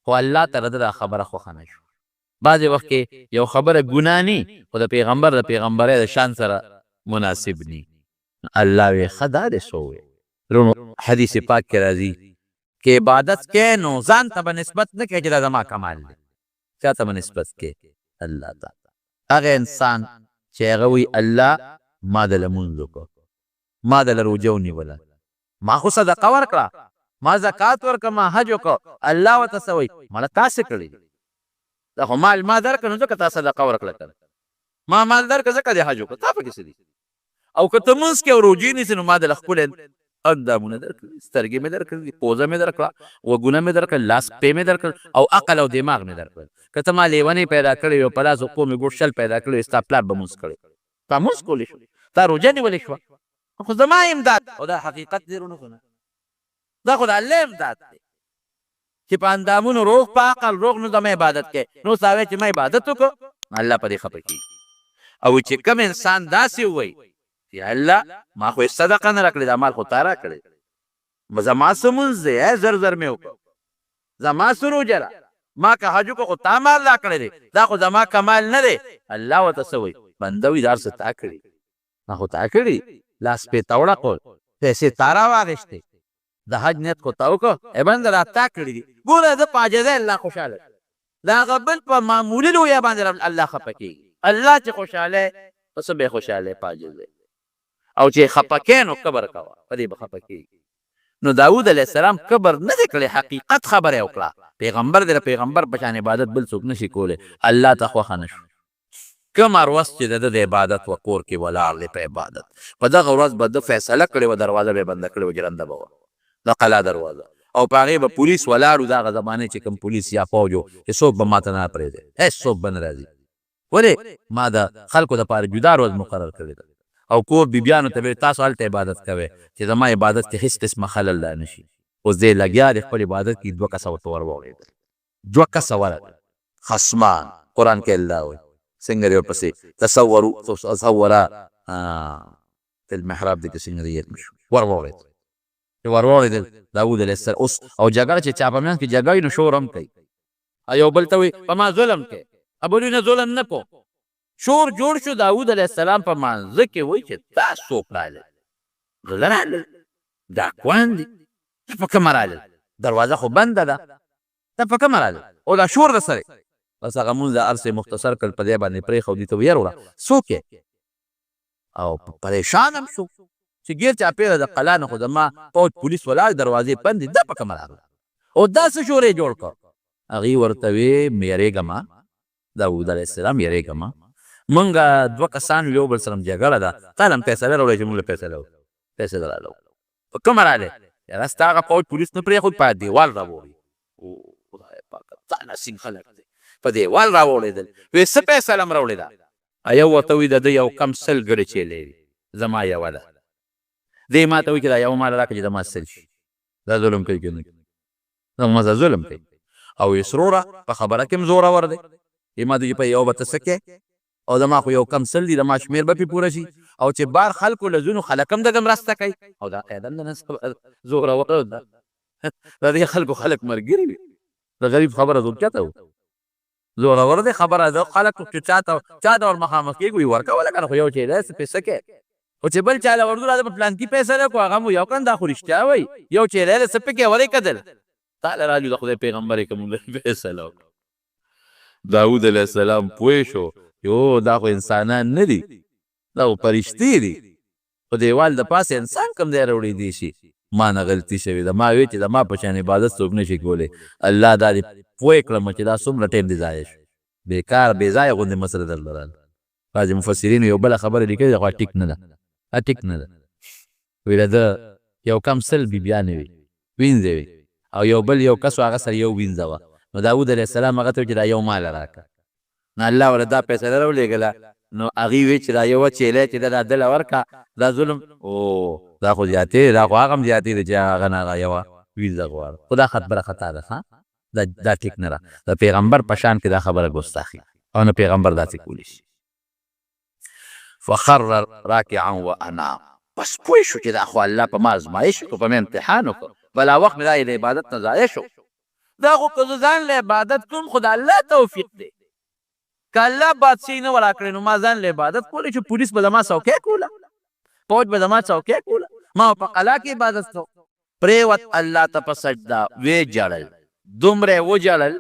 خو الله ته دا خبره خوښه نه شو بعضې وخت کې یو خبره ګناه نی خو د پیغمبر د پیغمبرۍ د شان سره مناسب نی الله وی ښه دا دې څه وویل درونو حدیث پاک کې راځي که عبادت کې نو ځان ته به نسبت نه کوي چې دا زما کمال دی چا ته به نسبت کې الله ته هغه انسان چې هغه وی الله ما دله لمونځ وکړه ما دله روژه ونیوله ما خو صدقه ورکړه ما زکات ورکړه ما حج وکړه الله ورته څه وایي مړه تاسې کړي دا خو مال ما درکړه نو ځکه تا صدقه ورکړه که ما مال درکړه ځکه دې حج وکړه تا پکې څه دي او که ته مونځ کې او روژې نیسې نو ما دله ښکلی اندامونه درکړي سترګې مې درکړي پوزه مې درکړه وګونه مې درکړل لاس پې مې درکړل او عقل او دماغ مې درکړل که ته ما لیونۍ پیدا کړې او په لاس وقو مې ګوټ شل پیدا کړی ستا پلار به مونځ کړی تا مونځ کولی شو تا روژه نیولې شوه خو زما امداد او دا حقیقت دی رونو کنه دا خو د الله امداد دی چې په اندامونو روغ په عقل روغ نو زما عبادت کې نو ستا وایي چې ما عبادت وکړو الله په دې خفه کېږي او چې کوم انسان داسې ووایي یا الله ما خو صدقه نه راکړې دا مال خو تا راکړی زما څه مونځ دی زر زر مې وکړو زما څه روژه ده ما که حج وکړو خو تا مال راکړی دی دا خو زما کمال نه دی الله ورته څه وایي بنده وي دا هر څه تا کړي ما خو تا کړي لاس پې تا وړکول پیسې تا راواخېستې د حج نیت خو تا وکړه ای بنده دا تا کړي دي ګوره زه په عاجزۍ الله خوشحاله د هغه بل په معمولي لویه باندې الله خفه کېږي الله چې خوشحاله په څه به خوشحاله په عاجزۍ او چې خفه کې نو کبر کوه په دې به خفه کېږي نو داود علیه السلام کبر نه دی کړی حقیقت خبره یې وکړه پیغمبر دی د پیغمبر په شان عبادت بل څوک نشي کولی الله ته خوښه نه شو کوم ورځ چې د د عبادت و کور کې ولاړ دی په عبادت په دغه ورځ به ده فیصله کړې وه دروازه به یې بنده کړې وه جرنده به وه د قلا دروازه او په هغې به پولیس ولاړ و د هغه زمانې چې کوم پولیس یا فوج و چې څوک به ما ته نه پرېږدي هېڅ څوک به نه راځي ولې ما د خلکو دپاره جدا ورځ مقرر کړې ده او کور بیبیانو ته به تاسو هلته عبادت کوئ چې زما عبادت کې هېڅ قسمه خلل لا نه شي اوس دی لګیا دی خپل عبادت کې 2 کسه ورته ور واورېدل 2 کسه ورغلل خصمان قرآن کې الله وایي څنګه دی ورپسې تصورا په المحراب دی کې څنګه دی یې شو ور واورېدل چې ور واورېدل داود علیه السلام اوس او جګړه چې چا په منځ کې جګړه وي نو شور هم کوي یو بل ته وایي په ما ظلم کوي ابولي نه ظلم نه کو شور جوړ شو داود علیه السلام په مانځه کې وایي چې تا څوک راغلل غله راغلل ډاکوان دي ته په کومه راغلل دروازه خو بنده ده ته په کومه راغلل او دا شور د سره بس هغه مونځ د هر څه مختصر کړل په دې باندې پرېښودي ته ویې وړه څوک یې او پریشان هم شو چې ګیر چاپېره د قلا نه خو زما پوج پولیس ولاړ دروازې بندې دا په کومه راغله او دا څه شور یې جوړ کړ هغې ورته وې یېرېږمه داود علیه السلام یېرېږمه مونږ 2 کسان یو بل سره جګړه ده تا له هم فیصله راوړی چې مونږ له پیسې راوړو په کومه راغلی یاره ستا هغه پوج پولیس نه پرېښود په دیوال راوړي خدای پاکه تا نسیم خلک دی په دیوال راوړېدل وې څه فیصله م راوړې ده یو ورته وایي د ده یو کم 100 ګړې چیلې وي زما یوه ده دی ما ته وایي چې دا یوه ماله راکړه چې زما 100 شي دا ظلم کوي که نه کوي زما زه ظلم کوي او یې سروره په خبره کې هم زورور دی ما ته په یو به ته څه کوې او زما خو یو کم 100 دي زما شمېر به پې پوره شي او چې بار خلکو له ځینو خلک هم دغه مرسته کوي او دا قاعده د نن زورور ده د دې خلکو خلک ملګري وي د غریب خبره زور چاته و زورور دی خبره ده خلک چې چاته ور مخامخ کېږي ورکوله که نه خو یو چې دی څه پې څه کوې او چې بل چاله ورغو راځه په پلان کې پیسې راکو هغه مو یو کړه دا خو رښتیا وایي یو چیرې د سپې کې ورې کتل تعالی راځي د خدای پیغمبر کوم فیصله وکړه داود علیه السلام پوه شو یو دا خو انسانان نه دي دا خو فرشتې دي په دیوال د پاسه انسان کم دی راوړی دی شي ما نه غلطي شوې ده ما وی چې د ما په شان عبادت څوک نشي کولی الله دا دې پوه کړم چې دا څومره ټیم دې ضایع شو بېکار بې ځایه غوندې مسله درله راله بعضې مفسرینو یو بله خبره لیکلې ده خو ټیک نه ده ټیک نه ده ویله ده یو کم سل بیبیانې وي وینځې وي او یو بل یو کس هغه سره یو وینځه وه نو داود علیه السلام هغه ته چې دا یو ماله راکړه نو الله ورله دا فیصله راولېږله نو هغې وی چې دا یوه چیلی چې ده دا دله ورکړه دا ظلم او دا خو زیاتې دا خو هغه هم زیاتې ده چې هغه نه هغه یوه وینځه غواړه خو دا خبره خطا ده دا ټیک نه ده د پیغمبر په شان کې دا خبره ګستاخي او نه پیغمبر داسې کولی شي فخر راکعا وانام بس پوه شو چې دا خو الله په ما ازمایش وکړو په ما امتحان وکړو بلا وخت مې دا د عبادت نه ضایع شو دا خو که زه ځان له عبادت کوم خو د الله توفیق دی که الله بادشاهي نه وراکړې نو ما ځان له عبادت کولی چې پولیس به زما څوکۍ کوله فوج به زما څوکۍ کوله ما په قلعه کې عبادت کو پرېوت الله ته په سجده ویې ژړل دومره وژړل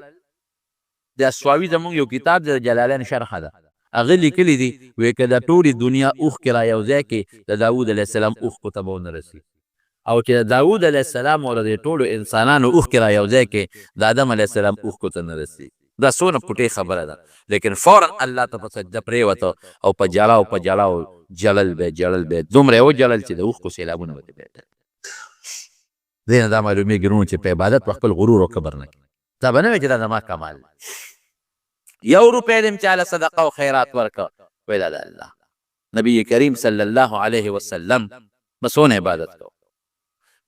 د اسواوي زموږ یو کتاب د جلالین شرحه ده هغه لیکلی دي وایي که د ټولې دنیا اوښکې را یو ځای کې د داود علیه السلام اوښکو ته به ونه رسي او چې د داود علیه السلام او د ټولو انسانانو اوښکې را یو ځای کې د آدم علیه السلام اوښکو ته نه رسي دا څونه پټې خبره ده لیکن فورا الله ته په سجده پرېوته او په جړاو جړل به دومره یې وجړل چې د اوښکو سیلابونه به ترې دې نه دا معلومېږي وروڼو چې په عبادت په خپل غرور او کبر نه کوي دا به نه وایي چې دا زما کمال یو روپۍ دې چاله صدقه او خیرات ورکړه وایي دا د الله نبی کریم صلی الله علیه وسلم به څونه عبادت کوو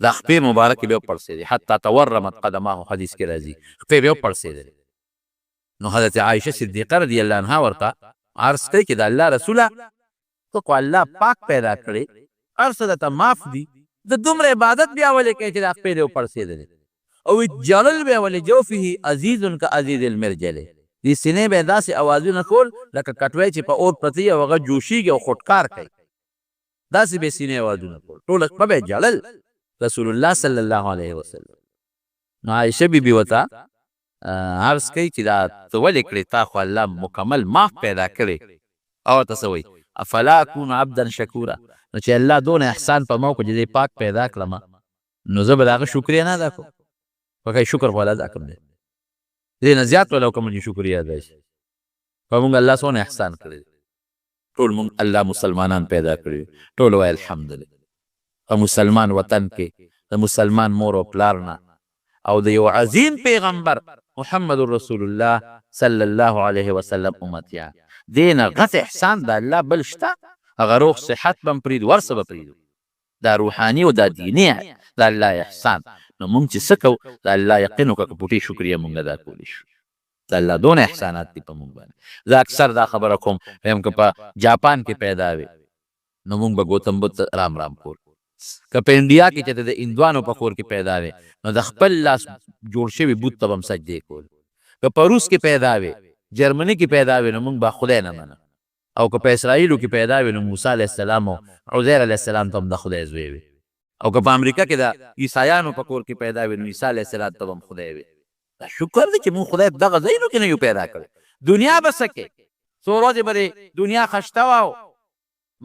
دا خپې مبارکې به یې وپړسېدې حتی تورمت قدماه حدیث کې راځي خپې به یې وپړسېدلې نو حضرت عایشه صدیقه رضی الله عنها ورته عرض کوي چې د الله رسوله ته خو الله پاک پیدا کړې هر څه درته معاف دي د دومره عبادت بیا ولې کوې چې دا خپې دې وپړسېدلې او جلل به ولې جوفه عزیز کعزیز المرجل دې سینې به یې داسې اوازونه کول لکه کټوی چې په اور پرتی او هغه جوشیږي او خودکار کوي داسې به یې سینې اوازونه کول ټوله شپه به یې جلل رسول الله صلی الله علیه وسلم نو عایشه بیبي ورته عرض کوي چې دا ته ولې کړې تا خو الله مکمل معاف پیدا کړې او ورته څه وایي افلا اکون عبدا شکورا نو چې الله دونه احسان په ما وکړو چې دې پاک پیدا کړم نو زه به د هغه شکریه نه ادا کوم پکې شکر خو ادا کوم دی دې نه زیات ولا کوم چې شکریه ادا شي په موږ الله څونه احسان کړی ټول موږ الله مسلمانان پیدا کړي ټول وایي الحمدلله په مسلمان وطن کې د مسلمان مور او پلار نه او د یو عظیم پیغمبر محمد رسول الله صلی الله علیه وسلم امتیان دې نه غټ احسان د الله بل شته هغه روغ صحت به هم پرېږدو ورسه به پرېږدو دا روحاني او دا دیني د الله احسان نو مونږ چې څه کوو د الله یقین وکړه که پوټې شکریه مونږ ادا کولی شو د الله دونه احسانات دي په مونږ باندې زه اکثر دا خبره کوم وایم که په جاپان کې پیدا وي نو مونږ به ګوتم بدھ رام رام کول که په انډیا کې چې د هندوانو په کور کې پیدا وي نو د خپل لاس جوړ شوي بت ته به هم سجدې کول که په روس کې پیدا وي جرمني کې پیدا وي نو مونږ به خدای نه منو او که په اسرائیلو کې پیدا وي نو موسی علیه السلام او عزیر علیه السلام ته هم د خدای زوی وي او که په امریکا کې د عیسایانو په کور کې پیدا وي نو عیسی علیه السلام ته هم خدای وي دا شکر دی چې مونږ خدای دغه ځایونو کې نه یو پیدا کړی دنیا به څه کې څو ورځې به دنیا خشته وه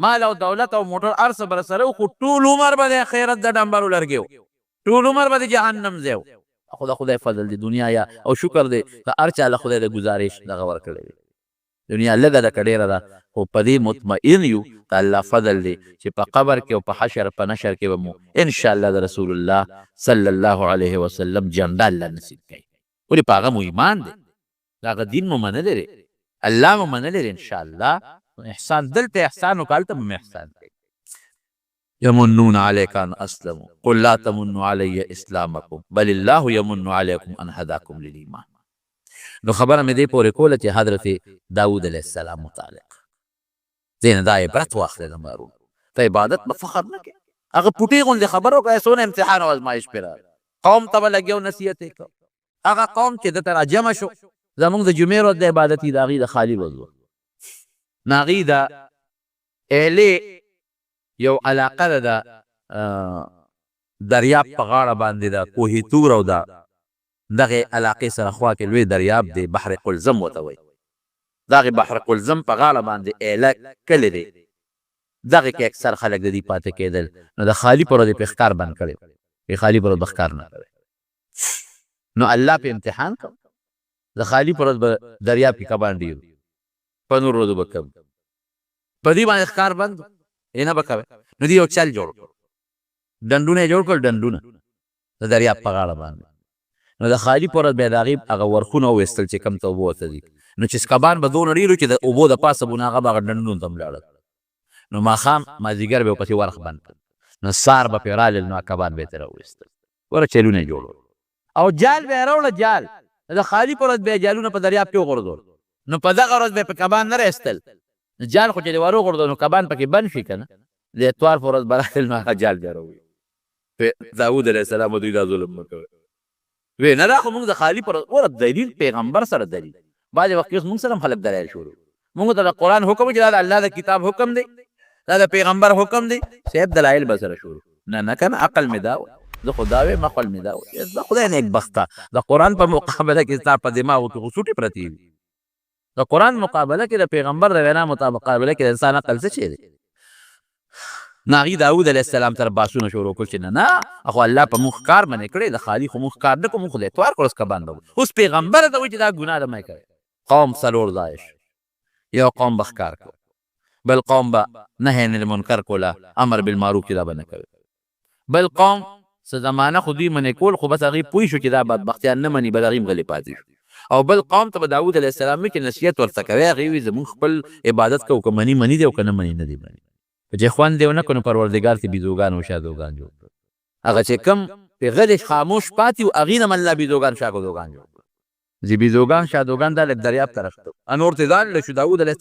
مال او دولت او موټر هر څه به سره خو ټول عمر به د خیرت د ډمبرو لرګي و ټول عمر به د جهنم ځای و خو د خدای فضل دی دنیا یا او شکر دی که هر چا له خدای د ګزارش دغه ورکړی وي دنیا لږه ده که ډېره ده خو په دې مطمئن یو د الله فضل دی چې په قبر کې او په حشر په نشر کې به مو انشاءالله د رسول الله صلی الله علیه وسلم جنډه الله نصیب کوي ولې په هغه مو ایمان دی د هغه دین مو منلی دی الله مو منلی دی انشاءالله احسان دلته احسان وکړه هلته به احسان کوي یمنون علیک ان اسلموا قل لا تمنوا علی اسلامکم بل الله یمن علیکم ان هداکم للایمان نو خبره مې دې پورې کوله چې حضرت داود علیه السلام متعلق ځینې دا عبرت واخلې د مارون ته عبادت به فخر نه کوې هغه پوټې غوندې خبره وکړه څونه امتحان او ازمایش پرې راغی قوم ته به لګیا او نصیحت یې کړ هغه قوم چې دته راجمع شو زمونږ د جمعې ورځ د عبادت د هغې د خالي ورځ وه نو هغې د اهلې یو علاقه ده د دریاب په غاړه باندې د کوهي تور او د دغه علاقې سره خوا کې لوی دریاب دی، بحر قلزم ورته وایي. دغه بحر قلزم په غاړه باندې ایله کلی دی، دغه کې اکثر خلک د دې پاتې کېدل. نو د خالي پر ورځ پې ښکار بند کړی و، خالي پر ورځ به ښکار نه کوی. نو الله په امتحان کړ، د خالي پر ورځ به دریاب کې کبان ډېر، په نور ورځو به کم، په دې باندې ښکار بند یې نه به کوی. نو دې یو چل جوړ کړ، ډنډونه یې جوړ کړل، ډنډونه د دریاب په غاړه باندې. نو د خالي پر ورځ بیا د هغې هغه ورخونه وویستل چې کم ته اوبه ورته دي. نو چې کبان به دونه ډېر وو چې د اوبو د پاسه به نو هغه به هغه ډنډونو ته هم لاړل. نو ماښام مازدیګر به یې ورپسې ورخ بند کړ. نو سار به پرې رالل، نو کبان به یې ترې راوویستل. ګوره چلونه یې جوړول او جال به یې راوړه. جال د خالي پر ورځ به یې جالونه په دریاب کې وغورځول. نو په دغه ورځ به یې په کبان نه راایستل. جال خو چې دې ور وغورځول نو کبان پکې بند شي که نه، د اتوار په ورځ به راتلل، نو هغه جال بیا راووي. داود علیه السلام دوی دا ظلم مه کوئ. وی نه دا خو موږ د خالي پر ورځ دلیل پیغمبر سره دلیل. بعضې وخت کې اوس موږ سره هم خلک دلایل شروع، موږ ته د قرآن حکم چې دا د الله د کتاب حکم دی، دا د پیغمبر حکم دی، صاحب دلایل به سره شروع. نه نه که نه عقل مې دا و، زه خو دا ویم عقل مې دا و. د خدای نیکبخته د قرآن په مقابله کې ستا په دماغو کې خو سوټې پرتې وي. د قرآن مقابله کې د پیغمبر د وینا مقابله کې د انسان عقل څه شی دی؟ نو هغې داود علیه السلام سره باسونه شروع کړل چې نه نه خو الله په موږ ښکار منې کړی، د خالي خو موږ ښکار نه کړو، موږ خو د اتوار کړو کبان به اوس پیغمبر ته وایي چې دا ګناه ده مه کوئ. قوم څلور ځایه شو، یو قوم به ښکار کړو، بل قوم به نهی عن المنکر کوله، امر بالمعروف چې دا به نه کوي، بل قوم څه زمانه خو دوی منې کول، خو بس هغې پوه شو چې دا بدبختیان نه مني، بل هغې هم غلې پاتې شو. او بل قوم ته به داود علیه السلام وایي چې نصیحت ورته کوی، هغې وایي زمونږ خپل عبادت کوو، که مني مني دی او که نه مني نه دی مني. چې خوند دی ونه کړو نو پروردګار کې بیزوګان او شادوګان جوړ کړل. هغه چې کم پې غلې خاموش پاتې وو هغې نه هم الله بیزوګان شادوګان جوړ کړل. چې بیزوګان شادوګان دا لږ دریاب طرف ته نور ته ځان له شو داود علیه